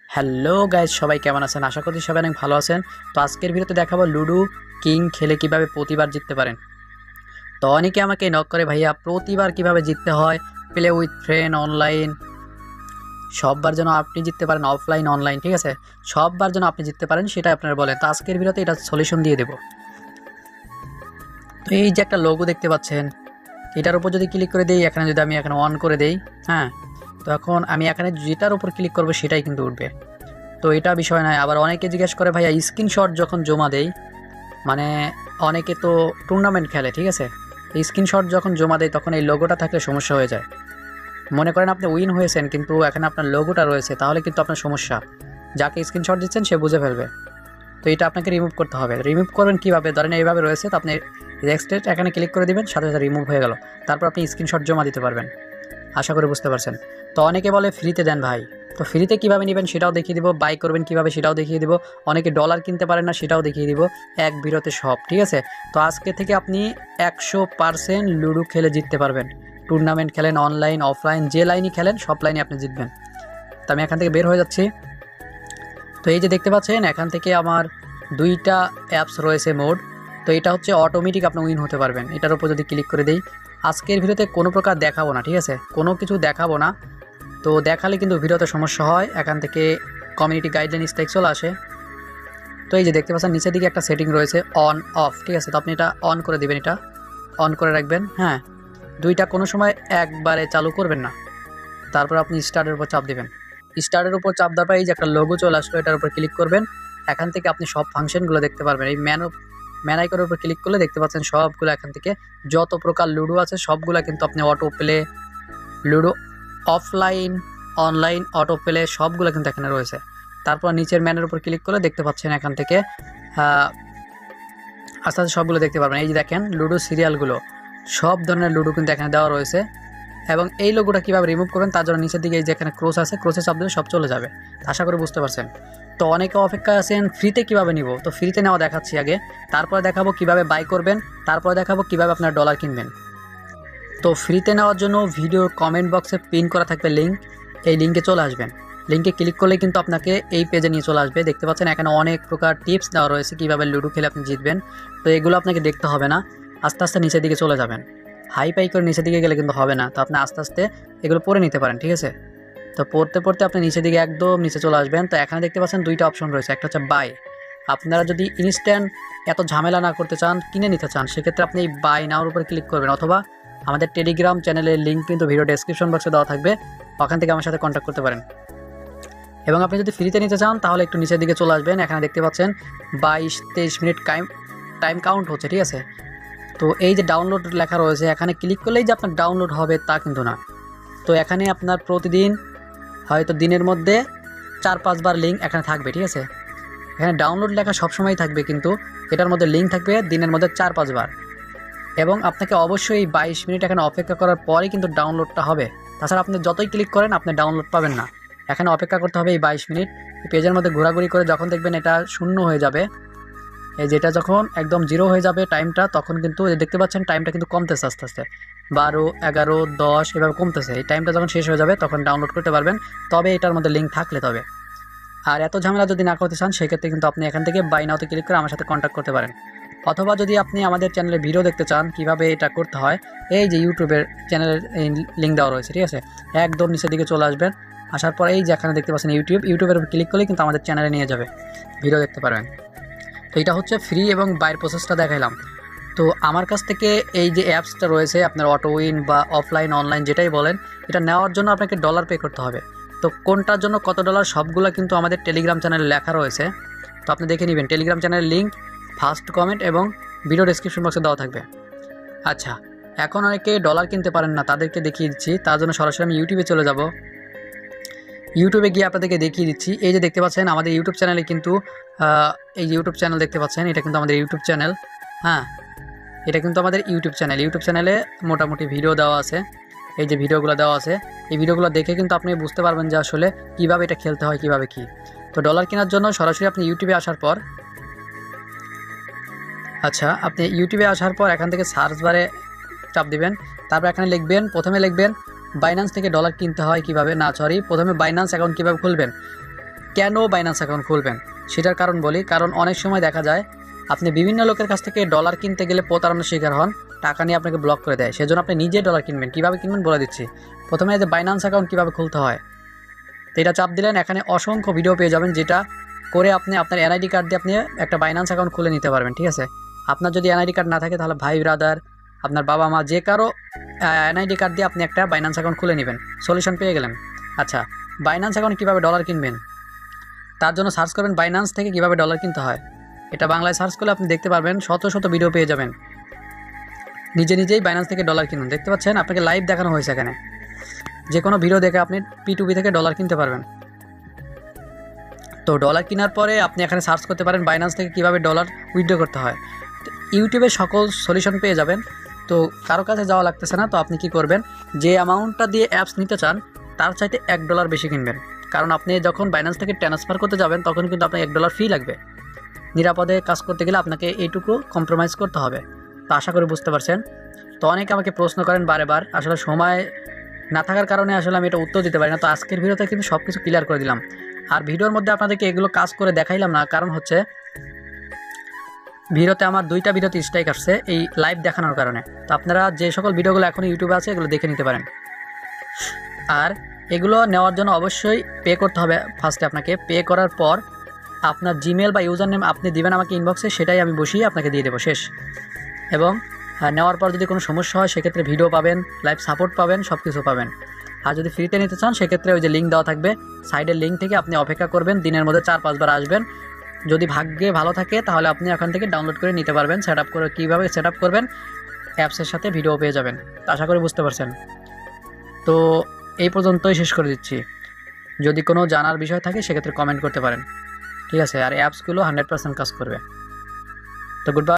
Hello guys, সবাই কেমন আছেন? আশা করছি সবাই অনেক ভালো আছেন। তো আজকের ভিডিওতে দেখাবো লুডো কিং খেলে কিভাবে প্রতিবার জিততে পারেন। তো অনেকে আমাকে নক করে, ভাইয়া প্রতিবার কিভাবে জিততে হয়, প্লে উইথ ফ্রেন্ড অনলাইন, সববার যেন আপনি জিততে পারেন, অফলাইন অনলাইন, ঠিক আছে, সববার যেন আপনি জিততে পারেন সেটা আপনারা বলেন। তো আজকের ভিডিওতে এটা সলিউশন দিয়ে দেবো। তো এই যে একটা লোগো দেখতে পাচ্ছেন, এটার উপর যদি ক্লিক করে দিই, এখানে যদি আমি এখানে অন করে দেই, হ্যাঁ, তো এখন আমি এখানে যেটার উপর ক্লিক করবো সেটাই কিন্তু উঠবে। তো এটা বিষয় নয়। আবার অনেকে জিজ্ঞেস করে, ভাইয়া স্ক্রিনশট যখন জমা দেই, মানে অনেকে তো টুর্নামেন্ট খেলে, ঠিক আছে, এই স্ক্রিনশট যখন জমা দেয় তখন এই লোগোটা থাকলে সমস্যা হয়ে যায়। মনে করেন আপনি উইন হয়েছেন কিন্তু এখানে আপনার লোগোটা রয়েছে, তাহলে কিন্তু আপনার সমস্যা, যাকে স্ক্রিনশট দিচ্ছেন সে বুঝে ফেলবে। তো এটা আপনাকে রিমুভ করতে হবে। রিমুভ করবেন কীভাবে? ধরেন এইভাবে রয়েছে, তো আপনি এক্সট্রেট এখানে ক্লিক করে দিবেন, সাথে সাথে রিমুভ হয়ে গেল। তারপর আপনি স্ক্রিনশট জমা দিতে পারবেন। আশা করি বুঝতে পারছেন। তো অনেকে বলে ফ্রিতে দেন ভাই, তো ফ্রিতে কীভাবে নেবেন সেটাও দেখিয়ে দিব, বাই করবেন কীভাবে সেটাও দেখিয়ে দিব। অনেকে ডলার কিনতে পারেন না সেটাও দেখিয়ে দিব, এক ভিডিওতে সব, ঠিক আছে। তো আজকে থেকে আপনি 100% লুডো খেলে জিততে পারবেন। টুর্নামেন্ট খেলেন, অনলাইন অফলাইন, যে লাইনই খেলেন সব লাইনে আপনি জিতবেন। তো আমি এখান থেকে বের হয়ে যাচ্ছি। তো এই যে দেখতে পাচ্ছেন, এখান থেকে আমার দুইটা অ্যাপস রয়েছে মোড। তো এটা হচ্ছে অটোমেটিক আপনি উইন হতে পারবেন। এটার উপর যদি ক্লিক করে দিই, আজকের ভিডিওতে কোনো প্রকার দেখাবো না, ঠিক আছে, কোনো কিছু দেখাবো না। তো দেখালে কিন্তু ভিডিওতে সমস্যা হয়। এখান থেকে কমিউনিটি গাইডলাইন স্ট্রাইক চলে আসে। তো এই যে দেখতে পাচ্ছেন নিচের দিকে একটা সেটিং রয়েছে অন অফ, ঠিক আছে। তো আপনি এটা অন করে দেবেন, এটা অন করে রাখবেন, হ্যাঁ। দুইটা কোনো সময় একবারে চালু করবেন না। তারপর আপনি স্টার্টের উপর চাপ দেবেন। স্টার্টের উপর চাপ দেওয়ার পর এই যে একটা লোগো চলে আসলো, এটার উপর ক্লিক করবেন। এখান থেকে আপনি সব ফাংশনগুলো দেখতে পারবেন। এই ম্যান আইকনের উপর ক্লিক করলে দেখতে পাচ্ছেন সবগুলো, এখান থেকে যত প্রকার লুডো আছে সবগুলো কিন্তু আপনি auto play, ludo offline online auto play সবগুলো কিন্তু এখানে রয়েছে। তারপর নিচের ম্যানের উপর ক্লিক করলে দেখতে পাচ্ছেন এখান থেকে আস্তে আস্তে সবগুলো দেখতে পারবেন। এই যে দেখেন লুডো সিরিয়ালগুলো, সব ধরনের লুডো কিন্তু এখানে দেওয়া রয়েছে। এবং এই লোগোটা কীভাবে রিমুভ করবেন তার জন্য নিচের দিকে এই যে এখানে ক্রস আছে, ক্রসে চাপ দিলে সব চলে যাবে। আশা করি বুঝতে পারছেন। তো অনেকে অপেক্ষায় আছেন ফ্রিতে কীভাবে নিব, তো ফ্রিতে নেওয়া দেখাচ্ছি আগে, তারপরে দেখাবো কীভাবে বাই করবেন, তারপরে দেখাবো কীভাবে আপনার ডলার কিনবেন। তো ফ্রিতে নেওয়ার জন্য ভিডিওর কমেন্ট বক্সে পিন করা থাকবে লিঙ্ক, এই লিঙ্কে চলে আসবেন। লিঙ্কে ক্লিক করলে কিন্তু আপনাকে এই পেজে নিয়ে চলে আসবে। দেখতে পাচ্ছেন এখানে অনেক প্রকার টিপস দেওয়া রয়েছে কীভাবে লুডো খেলে আপনি জিতবেন। তো এগুলো আপনাকে দেখতে হবে না, আস্তে আস্তে নিচের দিকে চলে যাবেন। হাই পাই করে নিচের দিকে গেলে কিন্তু হবে না। তো আপনি আস্তে আস্তে এগুলো পড়ে নিতে পারেন, ঠিক আছে। তো পড়তে পড়তে আপনি নিচের দিকে একদম নিচে চলে আসবেন। তো এখানে দেখতে পাচ্ছেন দুইটা অপশন রয়েছে, একটা হচ্ছে বাই। আপনারা যদি ইনস্ট্যান্ট এত ঝামেলা না করতে চান, কিনে নিতে চান, সেক্ষেত্রে আপনি এই বাই নাওর উপরে ক্লিক করবেন, অথবা আমাদের টেলিগ্রাম চ্যানেলের লিঙ্ক কিন্তু ভিডিও ডেসক্রিপশন বক্সে দেওয়া থাকবে, ওখান থেকে আমার সাথে কন্ট্যাক্ট করতে পারেন। এবং আপনি যদি ফ্রিতে নিতে চান তাহলে একটু নিচের দিকে চলে আসবেন। এখানে দেখতে পাচ্ছেন 22-23 মিনিট টাইম কাউন্ট হচ্ছে, ঠিক আছে। তো এই যে ডাউনলোড লেখা রয়েছে, এখানে ক্লিক করলেই যে আপনার ডাউনলোড হবে তা কিন্তু না। তো এখানে আপনার প্রতিদিন হয়তো দিনের মধ্যে 4-5 বার লিঙ্ক এখানে থাকবে, ঠিক আছে। এখানে ডাউনলোড লেখা সবসময় থাকবে, কিন্তু এটার মধ্যে লিঙ্ক থাকবে দিনের মধ্যে 4-5 বার। এবং আপনাকে অবশ্যই 22 মিনিট এখানে অপেক্ষা করার পরেই কিন্তু ডাউনলোডটা হবে। তাছাড়া আপনি যতই ক্লিক করেন আপনি ডাউনলোড পাবেন না। এখানে অপেক্ষা করতে হবে এই 22 মিনিট। পেজের মধ্যে ঘোরাঘুরি করে যখন দেখবেন এটা শূন্য হয়ে যাবে, এই যেটা যখন একদম জিরো হয়ে যাবে টাইমটা, তখন কিন্তু দেখতে পাচ্ছেন টাইমটা কিন্তু কমতেছে আস্তে আস্তে, 12, 11, 10 এভাবে কমতেছে। এই টাইমটা যখন শেষ হয়ে যাবে তখন ডাউনলোড করতে পারবেন, তবে এটার মধ্যে লিঙ্ক থাকলে তবে। আর এত ঝামেলা যদি না করতে চান সেক্ষেত্রে কিন্তু আপনি এখান থেকে বাই নাওতে ক্লিক করে আমার সাথে কন্ট্যাক্ট করতে পারেন। অথবা যদি আপনি আমাদের চ্যানেলে ভিডিও দেখতে চান কীভাবে এটা করতে হয়, এই যে ইউটিউবের চ্যানেলের লিঙ্ক দেওয়া রয়েছে, ঠিক আছে, একদম নিচের দিকে চলে আসবেন। আসার পর এই যে এখানে দেখতে পাচ্ছেন ইউটিউবের উপর ক্লিক করলে কিন্তু আমাদের চ্যানেলে নিয়ে যাবে, ভিডিও দেখতে পারবেন। তো এটা হচ্ছে ফ্রি এবং বাইরের প্রসেসটা দেখাইলাম। তো আমার কাছ থেকে এই যে অ্যাপসটা রয়েছে আপনার অটো উইন বা অফলাইন অনলাইন যেটাই বলেন, এটা নেওয়ার জন্য আপনাকে ডলার পে করতে হবে। তো কোনটার জন্য কত ডলার সবগুলো কিন্তু আমাদের টেলিগ্রাম চ্যানেলে লেখা রয়েছে। তো আপনি দেখে নেবেন, টেলিগ্রাম চ্যানেলের লিঙ্ক ফার্স্ট কমেন্ট এবং ভিডিও ডেসক্রিপশন বক্সে দেওয়া থাকবে। আচ্ছা, এখন অনেকে ডলার কিনতে পারেন না, তাদেরকে দেখিয়ে দিচ্ছি। তার জন্য সরাসরি আমি ইউটিউবে চলে যাব। ইউটিউবে গিয়ে আপনাদেরকে দেখিয়ে দিচ্ছি। এই যে দেখতে পাচ্ছেন আমাদের ইউটিউব চ্যানেলে কিন্তু এই যে ইউটিউব চ্যানেল দেখতে পাচ্ছেন, এটা কিন্তু আমাদের ইউটিউব চ্যানেল, হ্যাঁ, এটা কিন্তু আমাদের ইউটিউব চ্যানেলে মোটামুটি ভিডিও দেওয়া আছে। এই যে ভিডিওগুলো দেওয়া আছে, এই ভিডিওগুলো দেখে কিন্তু আপনি বুঝতে পারবেন যে আসলে কীভাবে এটা খেলতে হয়, কীভাবে কী। তো ডলার কেনার জন্য সরাসরি আপনি ইউটিউবে আসার পর, আচ্ছা, আপনি ইউটিউবে আসার পর এখান থেকে সার্চ বারে চাপ দিবেন। তারপর এখানে লিখবেন, প্রথমে লিখবেন বাইন্যান্স থেকে ডলার কিনতে হয় কীভাবে, না সরি, প্রথমে বাইন্যান্স অ্যাকাউন্ট কীভাবে খুলবেন। কেন বাইন্যান্স অ্যাকাউন্ট খুলবেন সেটার কারণ বলি। কারণ অনেক সময় দেখা যায় আপনি বিভিন্ন লোকের কাছ থেকে ডলার কিনতে গেলে প্রতারণার শিকার হন, টাকা নিয়ে আপনাকে ব্লক করে দেয়। সেজন্য আপনি নিজে ডলার কিনবেন। কীভাবে কিনবেন বলে দিচ্ছি। প্রথমে যে বাইন্যান্স অ্যাকাউন্ট কীভাবে খুলতে হয়, তো এটা চাপ দিলেন, এখানে অসংখ্য ভিডিও পেয়ে যাবেন, যেটা করে আপনি আপনার এনআইডি কার্ড দিয়ে আপনি একটা বাইন্যান্স অ্যাকাউন্ট খুলে নিতে পারবেন। ঠিক আছে, আপনার যদি এনআইডি কার্ড না থাকে তাহলে ভাই ব্রাদার, আপনার বাবা মা যে কারো এনআইডি কার্ড দিয়ে আপনি একটা বাইন্যান্স অ্যাকাউন্ট খুলে নেবেন। সলিউশন পেয়ে গেলেন। আচ্ছা, বাইন্যান্স অ্যাকাউন্ট কীভাবে ডলার কিনবেন, তার জন্য সার্চ করবেন বাইন্যান্স থেকে কীভাবে ডলার কিনতে হয়। এটা বাংলায় সার্চ করলে আপনি দেখতে পারবেন, শত শত ভিডিও পেয়ে যাবেন। নিজেই বাইন্যান্স থেকে ডলার কিনুন। দেখতে পাচ্ছেন আপনাকে লাইভ দেখানো হয়েছে এখানে। যে কোনো ভিডিও দেখে আপনি P2P থেকে ডলার কিনতে পারবেন। তো ডলার কেনার পরে আপনি এখানে সার্চ করতে পারেন বাইন্যান্স থেকে কীভাবে ডলার উইথড্র করতে হয়। তো ইউটিউবে সকল সলিউশন পেয়ে যাবেন। তো কারো কাছে যাওয়া লাগতেছে না। তো আপনি কি করবেন, যে অ্যামাউন্টটা দিয়ে অ্যাপস নিতে চান তার চাইতে $1 বেশি কিনবেন। কারণ আপনি যখন বাইন্যান্স থেকে ট্রান্সফার করতে যাবেন তখন কিন্তু আপনার $1 ফি লাগবে। নিরাপদে কাজ করতে গেলে আপনাকে এইটুকু কম্প্রোমাইজ করতে হবে। তো আশা করি বুঝতে পারছেন। তো অনেকে আমাকে প্রশ্ন করেন বারেবার, আসলে সময় না থাকার কারণে আসলে আমি এটা উত্তর দিতে পারি না। তো আজকের ভিডিওতে কিন্তু সব কিছু ক্লিয়ার করে দিলাম। আর ভিডিওর মধ্যে আপনাদেরকে এগুলো কাজ করে দেখাইলাম না, কারণ হচ্ছে ভিডিওতে আমার 2টা ভিডিওতে স্ট্রাইক আসছে এই লাইভ দেখানোর কারণে। তো আপনারা যে সকল ভিডিওগুলো এখন ইউটিউবে আছে এগুলো দেখে নিতে পারেন। আর এগুলো নেওয়ার জন্য অবশ্যই পে করতে হবে। ফার্স্টে আপনাকে পে করার পর আপনার জিমেল বা ইউজার নেম আপনি দিবেন আমাকে ইনবক্সে, সেটাই আমি বসিয়ে আপনাকে দিয়ে দেবো, শেষ। এবং নেওয়ার পর যদি কোনো সমস্যা হয় সেক্ষেত্রে ভিডিও পাবেন, লাইভ সাপোর্ট পাবেন, সব কিছু পাবেন। আর যদি ফ্রিতে নিতে চান সেক্ষেত্রে ওই যে লিঙ্ক দেওয়া থাকবে সাইডের লিঙ্ক থেকে আপনি অপেক্ষা করবেন, দিনের মধ্যে 4-5 বার আসবেন। যদি ভাগ্যে ভালো থাকে তাহলে আপনি ওখান থেকে ডাউনলোড করে নিতে পারবেন। সেট আপ করে কীভাবে সেট আপ করবেন অ্যাপসের সাথে ভিডিও পেয়ে যাবেন। তো আশা করি বুঝতে পারছেন। তো এই পর্যন্তই শেষ করে দিচ্ছি। যদি কোনো জানার বিষয় থাকে সেক্ষেত্রে কমেন্ট করতে পারেন। ঠিক আছে, আর অ্যাপসগুলো 100% কাজ করবে। তো গুড বাই।